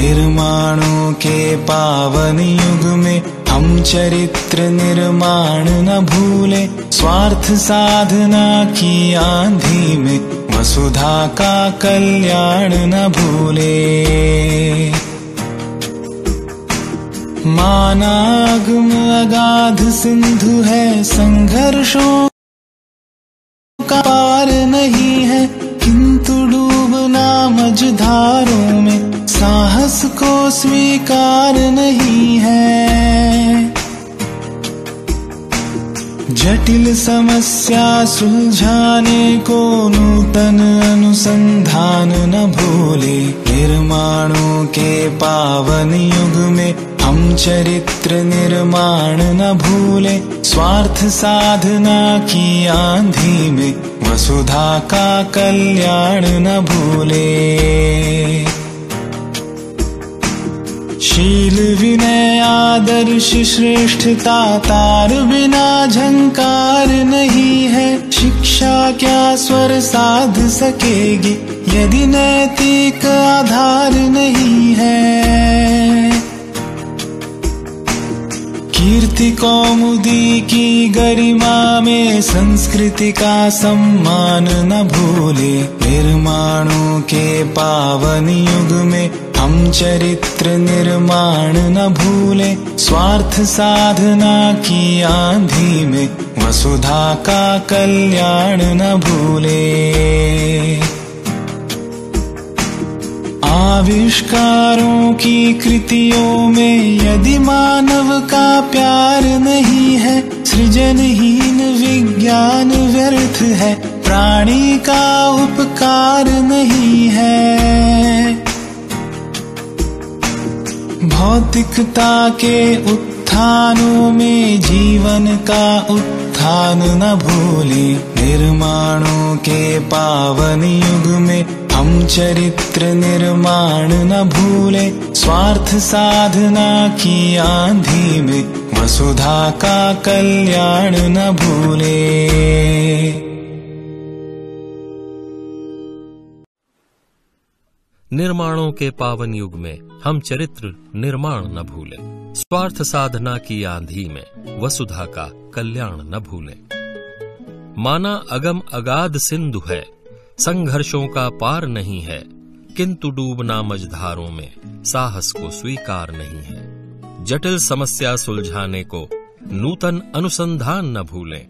निर्माणों के पावन युग में हम चरित्र निर्माण न भूले। स्वार्थ साधना की आंधी में वसुधा का कल्याण न भूले। मानागम अगाध सिंधु है, संघर्षों का पार नहीं है, किंतु डूबना मझधारों में साहस को स्वीकार नहीं है। जटिल समस्या सुलझाने को नूतन अनुसंधान न भूले। निर्माणों के पावन युग में हम चरित्र निर्माण न भूले। स्वार्थ साधना की आंधी में वसुधा का कल्याण न भूले। शील विनय आदर्श श्रेष्ठता तार बिना झंकार नहीं है। शिक्षा क्या स्वर साध सकेगी यदि नैतिक आधार नहीं है। कीर्ति कौमुदी की गरिमा में संस्कृति का सम्मान न भूले। निर्माणों के पावन युग में हम चरित्र निर्माण न भूले। स्वार्थ साधना की आंधी में वसुधा का कल्याण न भूले। आविष्कारों की कृतियों में यदि मानव का प्यार नहीं है, सृजनहीन विज्ञान व्यर्थ है, प्राणी का उपकार नहीं है। भौतिकता के उत्थानों में जीवन का उत्थान न भूले। निर्माणों के पावन युग में हम चरित्र निर्माण न भूले। स्वार्थ साधना की आंधी में वसुधा का कल्याण न भूले। निर्माणों के पावन युग में हम चरित्र निर्माण न भूले। स्वार्थ साधना की आंधी में वसुधा का कल्याण न भूले। माना अगम अगाध सिंधु है, संघर्षों का पार नहीं है, किंतु डूबना मझधारों में साहस को स्वीकार नहीं है। जटिल समस्या सुलझाने को नूतन अनुसंधान न भूलें।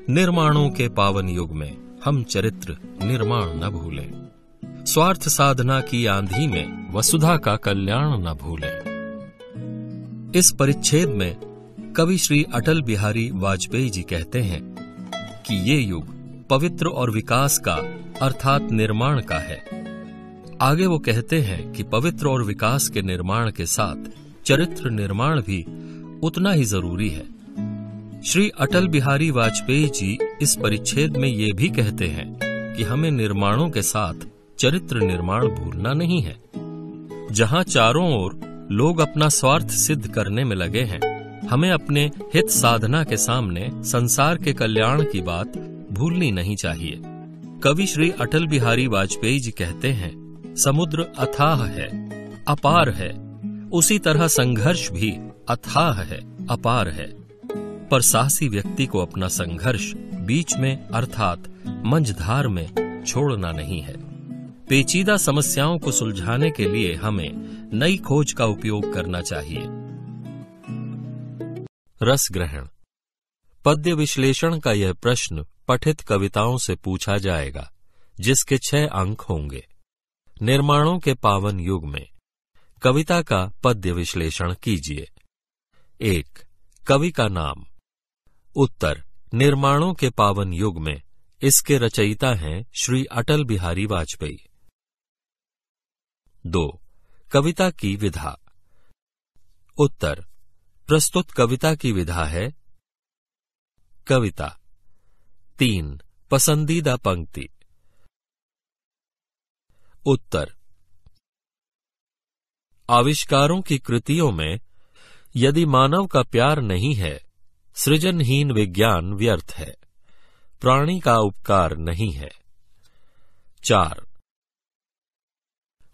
निर्माणों के पावन युग में हम चरित्र निर्माण न भूलें। स्वार्थ साधना की आंधी में वसुधा का कल्याण न भूलें। इस परिच्छेद में कवि श्री अटल बिहारी वाजपेयी जी कहते हैं कि ये युग पवित्र और विकास का अर्थात निर्माण का है। आगे वो कहते हैं कि पवित्र और विकास के निर्माण के साथ चरित्र निर्माण भी उतना ही जरूरी है। श्री अटल बिहारी वाजपेयी जी इस परिच्छेद में ये भी कहते हैं कि हमें निर्माणों के साथ चरित्र निर्माण भूलना नहीं है। जहां चारों ओर लोग अपना स्वार्थ सिद्ध करने में लगे हैं, हमें अपने हित साधना के सामने संसार के कल्याण की बात भूलनी नहीं चाहिए। कवि श्री अटल बिहारी वाजपेयी जी कहते हैं, समुद्र अथाह है, अपार है, उसी तरह संघर्ष भी अथाह है, अपार है। पर साहसी व्यक्ति को अपना संघर्ष बीच में अर्थात मंझधार में छोड़ना नहीं है। पेचीदा समस्याओं को सुलझाने के लिए हमें नई खोज का उपयोग करना चाहिए। रस ग्रहण। पद्य विश्लेषण का यह प्रश्न पठित कविताओं से पूछा जाएगा, जिसके 6 अंक होंगे। निर्माणों के पावन युग में कविता का पद्य विश्लेषण कीजिए। 1. कवि का नाम। उत्तर, निर्माणों के पावन युग में इसके रचयिता हैं श्री अटल बिहारी वाजपेयी। 2. कविता की विधा। उत्तर, प्रस्तुत कविता की विधा है कविता। 3. पसंदीदा पंक्ति। उत्तर, आविष्कारों की कृतियों में यदि मानव का प्यार नहीं है, सृजनहीन विज्ञान व्यर्थ है, प्राणी का उपकार नहीं है। 4.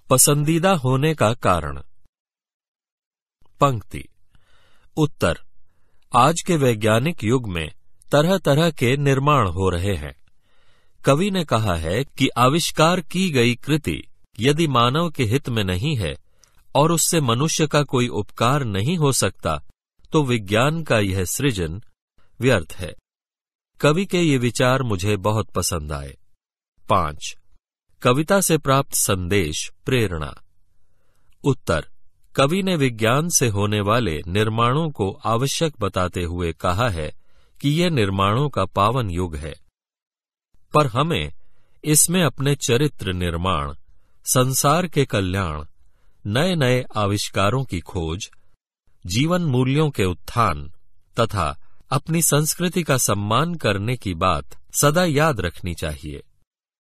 पसंदीदा होने का कारण। पंक्ति। उत्तर, आज के वैज्ञानिक युग में तरह तरह के निर्माण हो रहे हैं। कवि ने कहा है कि आविष्कार की गई कृति यदि मानव के हित में नहीं है और उससे मनुष्य का कोई उपकार नहीं हो सकता तो विज्ञान का यह सृजन व्यर्थ है। कवि के ये विचार मुझे बहुत पसंद आए। 5. कविता से प्राप्त संदेश, प्रेरणा। उत्तर, कवि ने विज्ञान से होने वाले निर्माणों को आवश्यक बताते हुए कहा है कि यह निर्माणों का पावन युग है, पर हमें इसमें अपने चरित्र निर्माण, संसार के कल्याण, नए नए आविष्कारों की खोज, जीवन मूल्यों के उत्थान तथा अपनी संस्कृति का सम्मान करने की बात सदा याद रखनी चाहिए।